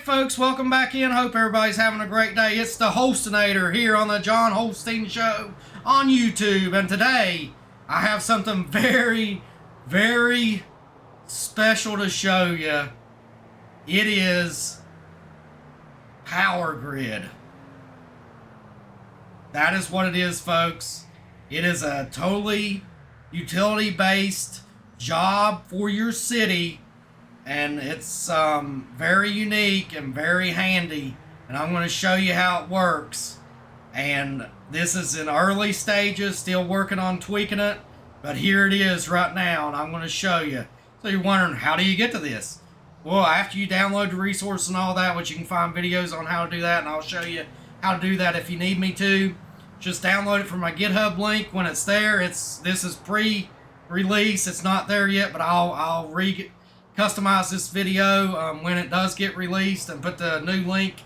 folks, welcome back in. Hope everybody's having a great day. It's the Holstinator here on the John Holstein Show on YouTube. And today, I have something very, very special to show you. It is Power Grid. That is what it is, folks. It is a totally utility-based job for your city. And it's very unique and very handy, and I'm going to show you how it works. And this is in early stages, still working on tweaking it, but here it is right now, and I'm going to show you. So you're wondering, how do you get to this? Well, after you download the resource and all that, which you can find videos on how to do that, and I'll show you how to do that if you need me to. Just download it from my GitHub link when it's there. This is pre-release. It's not there yet, but I'll customize this video when it does get released and put the new link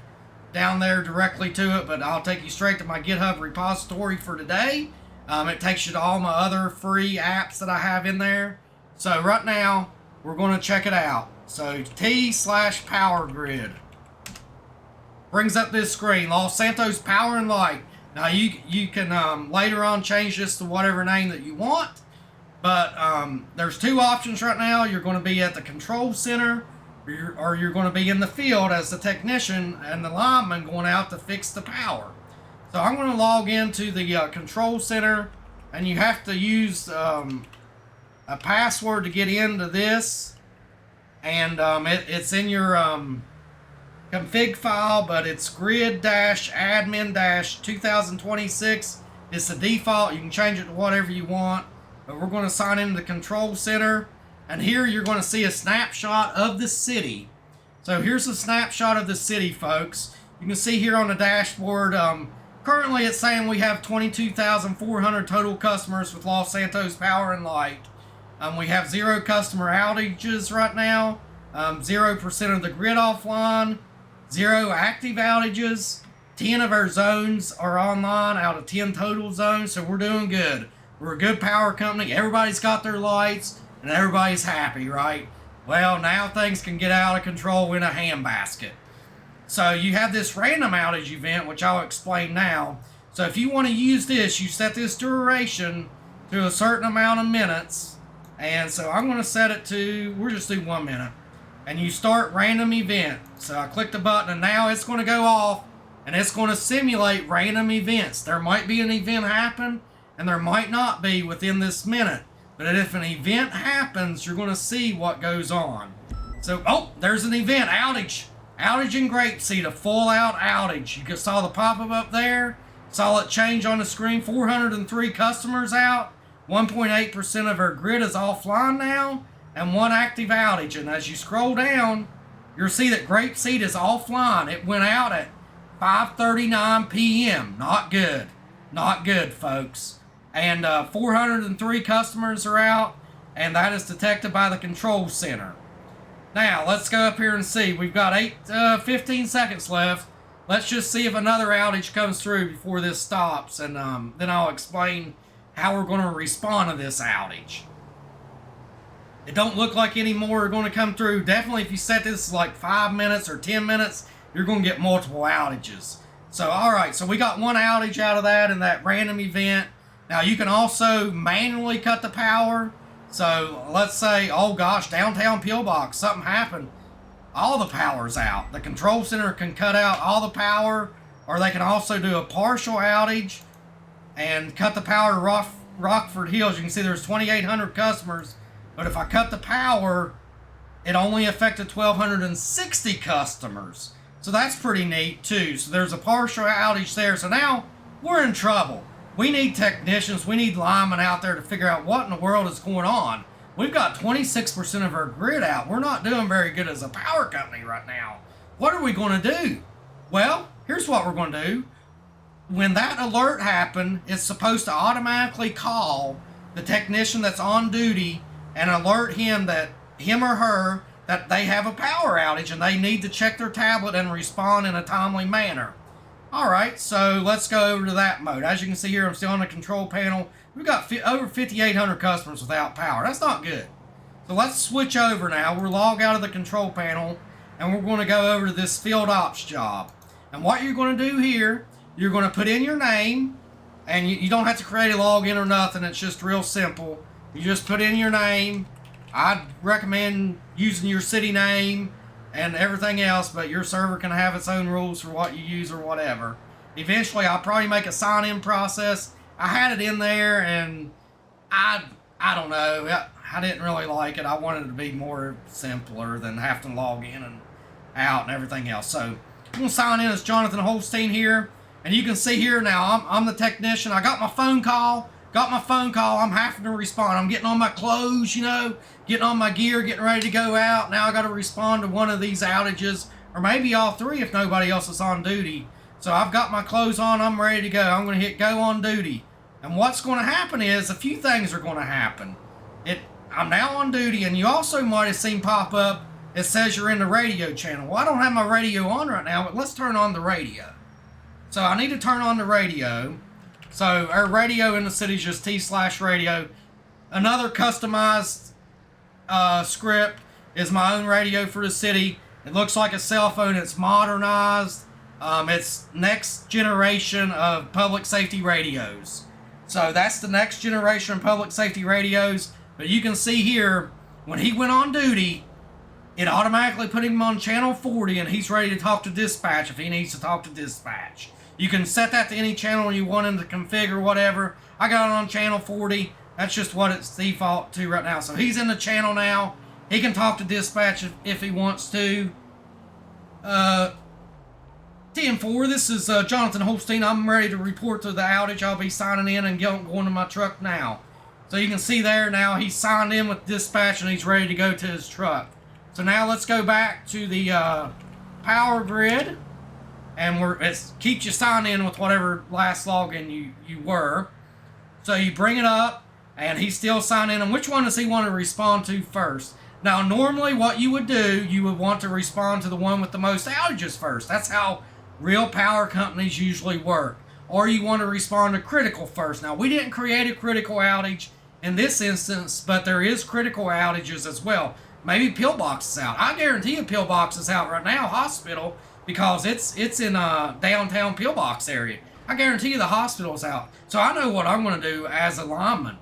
down there directly to it. But I'll take you straight to my GitHub repository for today. It takes you to all my other free apps that I have in there. So right now we're going to check it out. So T/Power Grid brings up this screen, Los Santos Power and Light. Now you can later on change this to whatever name that you want. But there's two options right now. You're going to be at the control center, or you're going to be in the field as the technician and the lineman going out to fix the power. So I'm going to log into the control center, and you have to use a password to get into this. And it's in your config file, but it's grid-admin-2026. It's the default. You can change it to whatever you want. But we're going to sign into the control center, and here you're going to see a snapshot of the city. So here's a snapshot of the city, folks. You can see here on the dashboard, currently it's saying we have 22,400 total customers with Los Santos Power and Light. We have 0 customer outages right now, 0% of the grid offline, 0 active outages, 10 of our zones are online out of 10 total zones, so we're doing good. We're a good power company. Everybody's got their lights, and everybody's happy, right? Well, now things can get out of control in a handbasket. So you have this random outage event, which I'll explain now. So if you want to use this, you set this duration to a certain amount of minutes. And so I'm going to set it to, we'll just do 1 minute. And you start random event. So I click the button, and now it's going to go off, and it's going to simulate random events. There might be an event happen, and there might not be within this minute. But if an event happens, you're going to see what goes on. So, oh, there's an event, outage. Outage in Grapeseed, a full out outage. You just saw the pop-up up there. Saw it change on the screen. 403 customers out. 1.8% of our grid is offline now. And 1 active outage. And as you scroll down, you'll see that Grapeseed is offline. It went out at 5:39 p.m. Not good. Not good, folks. And 403 customers are out, and that is detected by the control center. Now, let's go up here and see. We've got 15 seconds left. Let's just see if another outage comes through before this stops, and then I'll explain how we're going to respond to this outage. It don't look like any more are going to come through. Definitely, if you set this like 5 minutes or 10 minutes, you're going to get multiple outages. So, all right, so we got 1 outage out of that in that random event. Now, you can also manually cut the power. So, let's say, oh gosh, downtown Qbox, something happened. All the power's out. The control center can cut out all the power, or they can also do a partial outage and cut the power to Rockford Hills. You can see there's 2,800 customers, but if I cut the power, it only affected 1,260 customers. So that's pretty neat too. So there's a partial outage there. So now we're in trouble. We need technicians, we need linemen out there to figure out what in the world is going on. We've got 26% of our grid out. We're not doing very good as a power company right now. What are we going to do? Well, here's what we're going to do. When that alert happened, it's supposed to automatically call the technician that's on duty and alert him or her that they have a power outage and they need to check their tablet and respond in a timely manner. Alright, so let's go over to that mode. As you can see here, I'm still on the control panel. We've got over 5,800 customers without power. That's not good. So let's switch over now. We'll log out of the control panel, and we're going to go over to this field ops job. And what you're going to do here, you're going to put in your name, and you don't have to create a login or nothing. It's just real simple. You just put in your name. I'd recommend using your city name and everything else, but your server can have its own rules for what you use or whatever. Eventually, I'll probably make a sign-in process. I had it in there, and I don't know. I didn't really like it. I wanted it to be more simpler than having to log in and out and everything else. So I'm going to sign in as Jonathan Holstein here. And you can see here now, I'm the technician. I got my phone call. I'm having to respond. I'm getting on my clothes, you know, getting on my gear, getting ready to go out. Now I got to respond to one of these outages, or maybe all three if nobody else is on duty. So I've got my clothes on. I'm ready to go. I'm going to hit go on duty. And what's going to happen is a few things are going to happen. I'm now on duty, and you also might have seen pop up, it says you're in the radio channel. Well, I don't have my radio on right now, but let's turn on the radio. So I need to turn on the radio. So our radio in the city is just T/radio. Another customized script is my own radio for the city. It looks like a cell phone. It's modernized. It's next generation of public safety radios. So that's the next generation of public safety radios. But you can see here, when he went on duty, it automatically put him on channel 40, and he's ready to talk to dispatch if he needs to talk to dispatch. You can set that to any channel you want him to configure, whatever. I got it on channel 40. That's just what it's default to right now. So he's in the channel now. He can talk to dispatch if he wants to. 10-4, this is Jonathan Holstein. I'm ready to report to the outage. I'll be signing in and going to my truck now. So you can see there now he's signed in with dispatch and he's ready to go to his truck. So now let's go back to the power grid, and it keeps you signed in with whatever last login you were. So you bring it up, and he's still signed in. And which one does he want to respond to first? Now normally what you would do, you would want to respond to the one with the most outages first. That's how real power companies usually work. Or you want to respond to critical first. Now we didn't create a critical outage in this instance, but there is critical outages as well. Maybe Pillbox is out. I guarantee you Pillbox is out right now, hospital, because it's in downtown Pillbox area. I guarantee you the hospital's out. So I know what I'm going to do as a lineman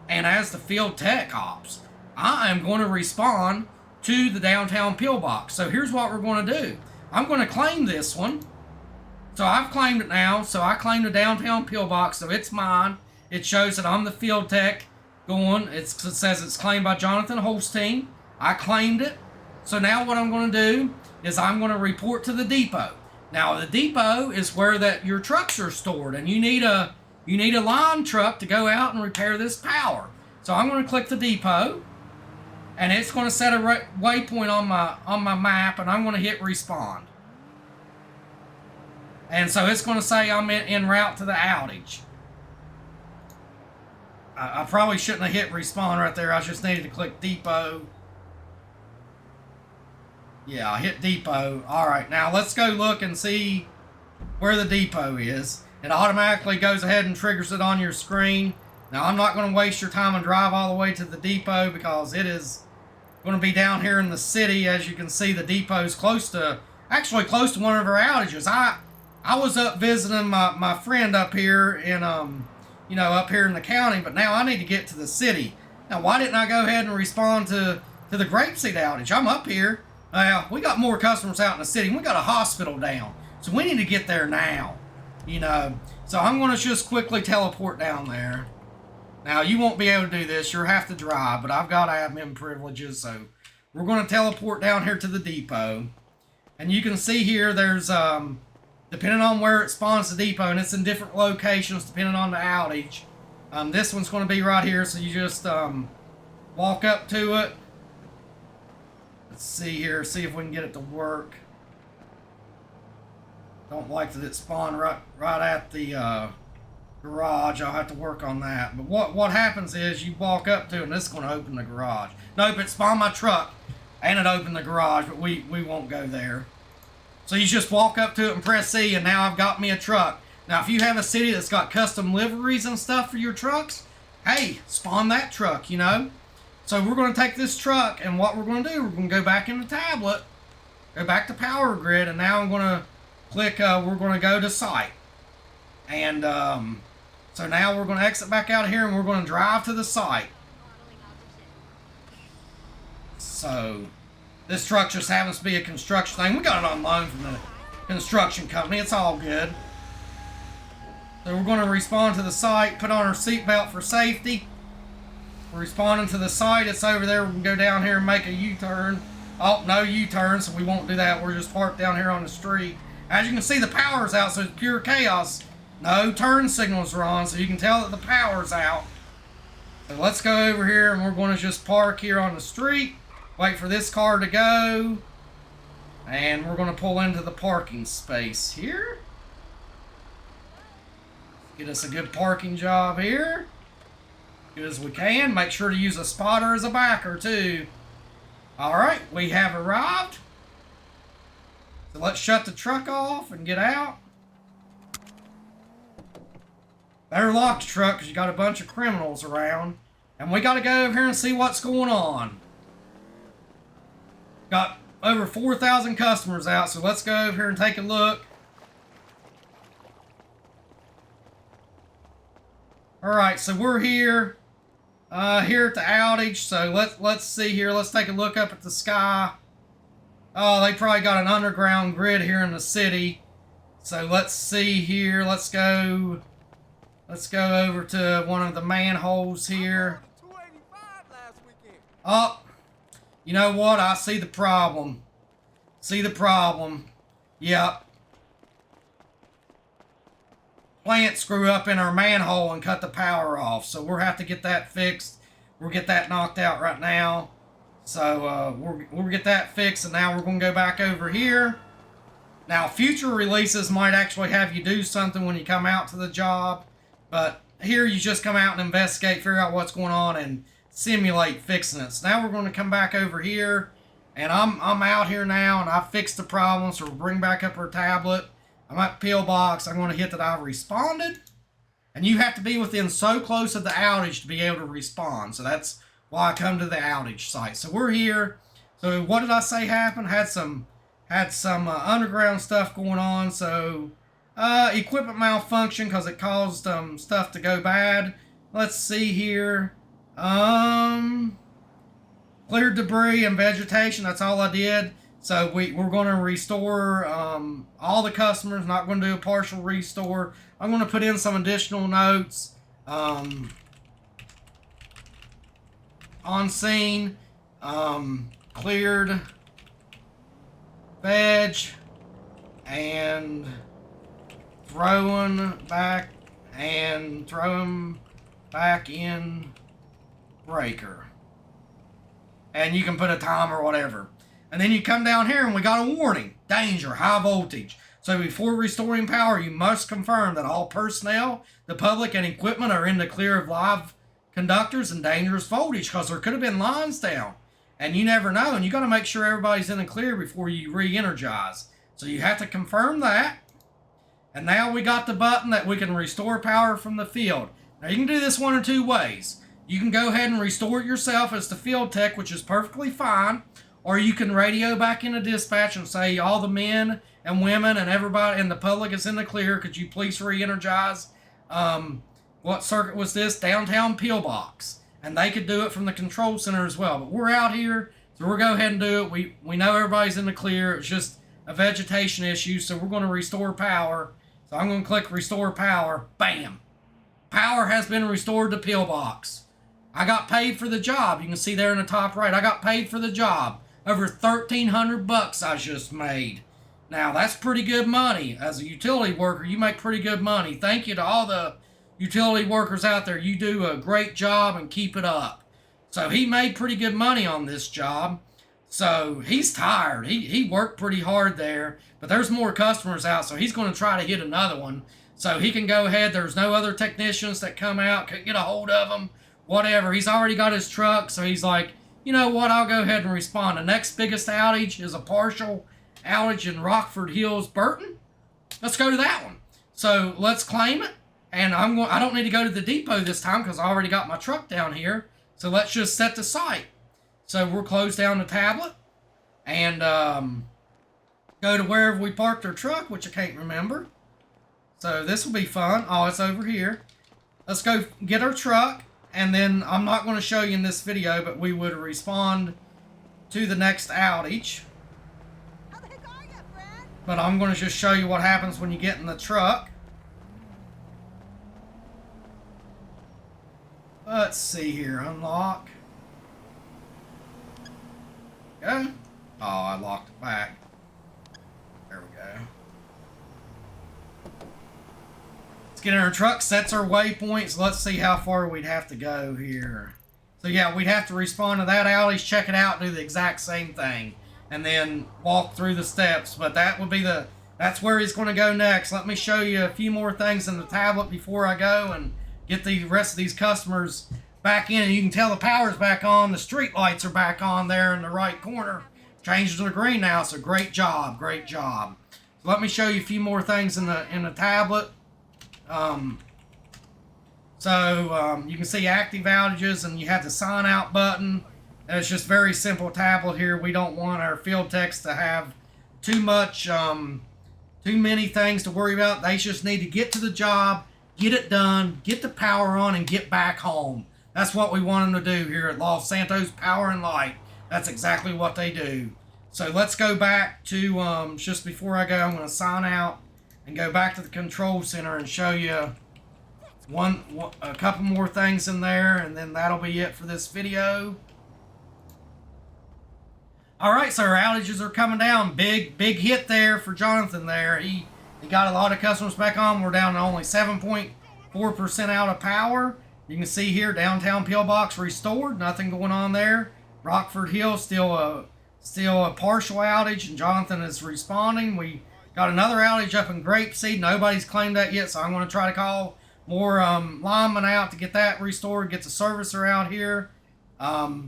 and as the field tech ops. I am going to respond to the downtown Pillbox. So here's what we're going to do. I'm going to claim this one. So I've claimed it now. So I claim the downtown Pillbox, so it's mine. It shows that I'm the field tech going. It says it's claimed by Jonathan Holstein. I claimed it. So now what I'm going to do is I'm going to report to the depot. Now the depot is where your trucks are stored, and you need a line truck to go out and repair this power. So I'm going to click the depot, and it's going to set a waypoint on my map, and I'm going to hit respond. And so it's going to say I'm en route to the outage. I probably shouldn't have hit respond right there. I just needed to click depot. Yeah, I hit depot. Alright, now let's go look and see where the depot is. It automatically goes ahead and triggers it on your screen. Now I'm not going to waste your time and drive all the way to the depot, because it is going to be down here in the city. As you can see, the depot is close to one of our outages. I was up visiting my friend up here in up here in the county, but now I need to get to the city. Now why didn't I go ahead and respond to the grapeseed outage? I'm up here. We got more customers out in the city. We got a hospital down, so we need to get there now. So I'm going to just quickly teleport down there. Now you won't be able to do this. You'll have to drive, but I've got admin privileges, so we're going to teleport down here to the depot. And you can see here there's depending on where it spawns the depot, and it's in different locations depending on the outage. This one's going to be right here, so you just walk up to it. Let's see here, see if we can get it to work. Don't like that it spawned right at the garage. I'll have to work on that. But what happens is you walk up to it, and this is going to open the garage. Nope, it spawned my truck, and it opened the garage, but we won't go there. So you just walk up to it and press C, and now I've got me a truck. Now, if you have a city that's got custom liveries and stuff for your trucks, hey, spawn that truck, So we're going to take this truck, and what we're going to do, we're going to go back in the tablet, Go back to power grid, and now I'm going to click, we're going to go to site. And so now we're going to exit back out of here, and we're going to drive to the site. So this truck just happens to be a construction thing. We got it on loan from the construction company. It's all good. So we're going to respond to the site, put on our seatbelt for safety. We're responding to the site. It's over there. We can go down here and make a U-turn. Oh, no U-turn, so we won't do that. We're just parked down here on the street. As you can see, the power's out, so it's pure chaos. No turn signals are on, so you can tell that the power's out. So let's go over here, and we're going to just park here on the street. Wait for this car to go. And we're going to pull into the parking space here. Get us a good parking job here. Good as we can. Make sure to use a spotter as a backer too. Alright, we have arrived. So let's shut the truck off and get out. Better lock the truck because you got a bunch of criminals around. And we got to go over here and see what's going on. Got over 4,000 customers out, so let's go over here and take a look. Alright, so we're here. Here at the outage, so let's see here. Let's take a look up at the sky. Oh, they probably got an underground grid here in the city. So let's see here. Let's go over to one of the manholes here. Oh, you know what? I see the problem. See the problem. Yep. Plant screw up in our manhole and cut the power off. So we'll have to get that fixed. We'll get that knocked out right now. So we'll get that fixed, and now we're going to go back over here. Now, future releases might actually have you do something when you come out to the job. But here you just come out and investigate, figure out what's going on, and simulate fixing it. So now we're going to come back over here. And I'm out here now, and I've fixed the problem. So we'll bring back up our tablet. I'm at Qbox. I'm going to hit that I've responded. And you have to be within so close of the outage to be able to respond. So that's why I come to the outage site. So we're here. So what did I say happened? Had some underground stuff going on. So equipment malfunction because it caused stuff to go bad. Let's see here. Cleared debris and vegetation. That's all I did. So we're going to restore all the customers. Not going to do a partial restore. I'm going to put in some additional notes. On scene. Cleared. Veg. And throwing back in breaker. And you can put a time or whatever. And then you come down here and we got a warning. Danger, high voltage. So before restoring power, you must confirm that all personnel, the public, and equipment are in the clear of live conductors and dangerous voltage, because there could have been lines down. And you never know. And you got to make sure everybody's in the clear before you re-energize. So you have to confirm that. And now we got the button that we can restore power from the field. Now you can do this one or two ways. You can go ahead and restore it yourself as the field tech, which is perfectly fine. Or you can radio back into dispatch and say, all the men and women and everybody and the public is in the clear. Could you please re-energize? What circuit was this? Downtown Qbox. And they could do it from the control center as well. But we're out here, so we'll go ahead and do it. We know everybody's in the clear. It's just a vegetation issue, so we're going to restore power. So I'm going to click Restore Power. Bam! Power has been restored to Qbox. I got paid for the job. You can see there in the top right. I got paid for the job. Over $1,300 I just made. Now, that's pretty good money. As a utility worker, you make pretty good money. Thank you to all the utility workers out there. You do a great job and keep it up. So he made pretty good money on this job. So he's tired. He worked pretty hard there. But there's more customers out, so he's going to try to hit another one. So he can go ahead. There's no other technicians that come out. Couldn't get a hold of him. Whatever. He's already got his truck, so he's like, you know what, I'll go ahead and respond. The next biggest outage is a partial outage in Rockford Hills, Burton. Let's go to that one. So let's claim it. And I don't need to go to the depot this time because I already got my truck down here. So let's just set the site. So we'll close down the tablet. And go to wherever we parked our truck, which I can't remember. So this will be fun. Oh, it's over here. Let's go get our truck, and then I'm not going to show you in this video, but we would respond to the next outage. How the heck are you, friend? But I'm going to just show you what happens when you get in the truck. Let's see here. Unlock. Go. Oh, I locked it back. There we go. Let's get in our truck, sets our waypoints. Let's see how far we'd have to go here. So yeah, we'd have to respond to that outage, check it out, do the exact same thing, and then walk through the steps. But that would be that's where he's going to go next. Let me show you a few more things in the tablet before I go and get the rest of these customers back in. And you can tell the power's back on, the street lights are back on there in the right corner. Changed to green now, so great job, great job. So let me show you a few more things in the tablet. You can see active outages, and you have the sign out button. And it's just very simple tablet here. We don't want our field techs to have too many things to worry about. They just need to get to the job, get it done, get the power on, and get back home. That's what we want them to do here at Los Santos Power and Light. That's exactly what they do. So let's go back to, just before I go, I'm going to sign out and go back to the control center and show you a couple more things in there, and then that'll be it for this video. Alright, so our outages are coming down. Big hit there for Jonathan there. He got a lot of customers back on. We're down to only 7.4% out of power. You can see here, downtown Qbox restored. Nothing going on there. Rockford Hill still a partial outage, and Jonathan is responding. We got another outage up in Grapeseed. Nobody's claimed that yet, so I'm going to try to call more linemen out to get that restored, get the servicer out here.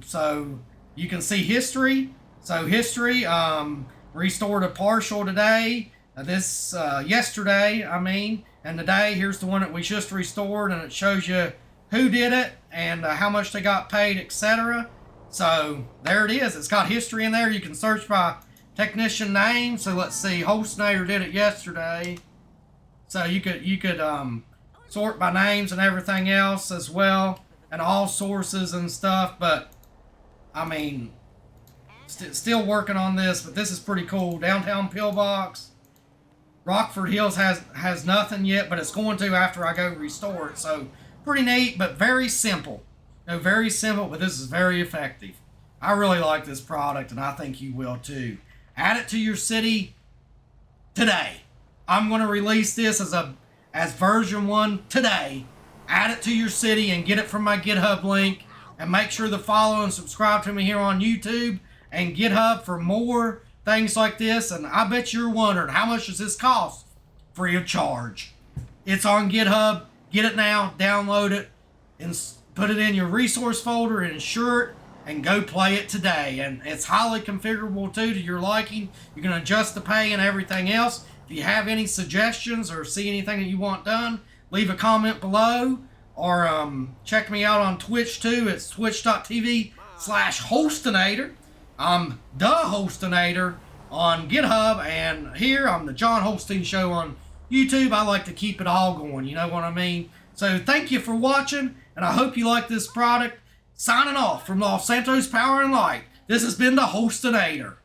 So you can see history. So history restored a partial today. Yesterday, and today, here's the one that we just restored, and it shows you who did it and how much they got paid, etc. So there it is. It's got history in there. You can search by technician name. So let's see, Hostinator did it yesterday. So you could sort by names and everything else as well, and all sources and stuff. But still working on this, but this is pretty cool. Downtown Pillbox. Rockford Hills has nothing yet, but it's going to after I go restore it. So pretty neat, but very simple. Very simple, but this is very effective. I really like this product, and I think you will too. Add it to your city today. I'm going to release this as version 1 today. Add it to your city and get it from my GitHub link. And make sure to follow and subscribe to me here on YouTube and GitHub for more things like this. And I bet you're wondering, how much does this cost? Free of charge. It's on GitHub. Get it now, download it, and put it in your resource folder and insure it, and go play it today. And it's highly configurable too to your liking. You can adjust the pay and everything else. If you have any suggestions or see anything that you want done, leave a comment below, or check me out on Twitch too. It's twitch.tv/Hostinator. I'm the Hostinator on GitHub, and here I'm the John Holstein Show on YouTube. I like to keep it all going, you know what I mean? So thank you for watching, and I hope you like this product. Signing off from Los Santos Power and Light. This has been the Hostinator.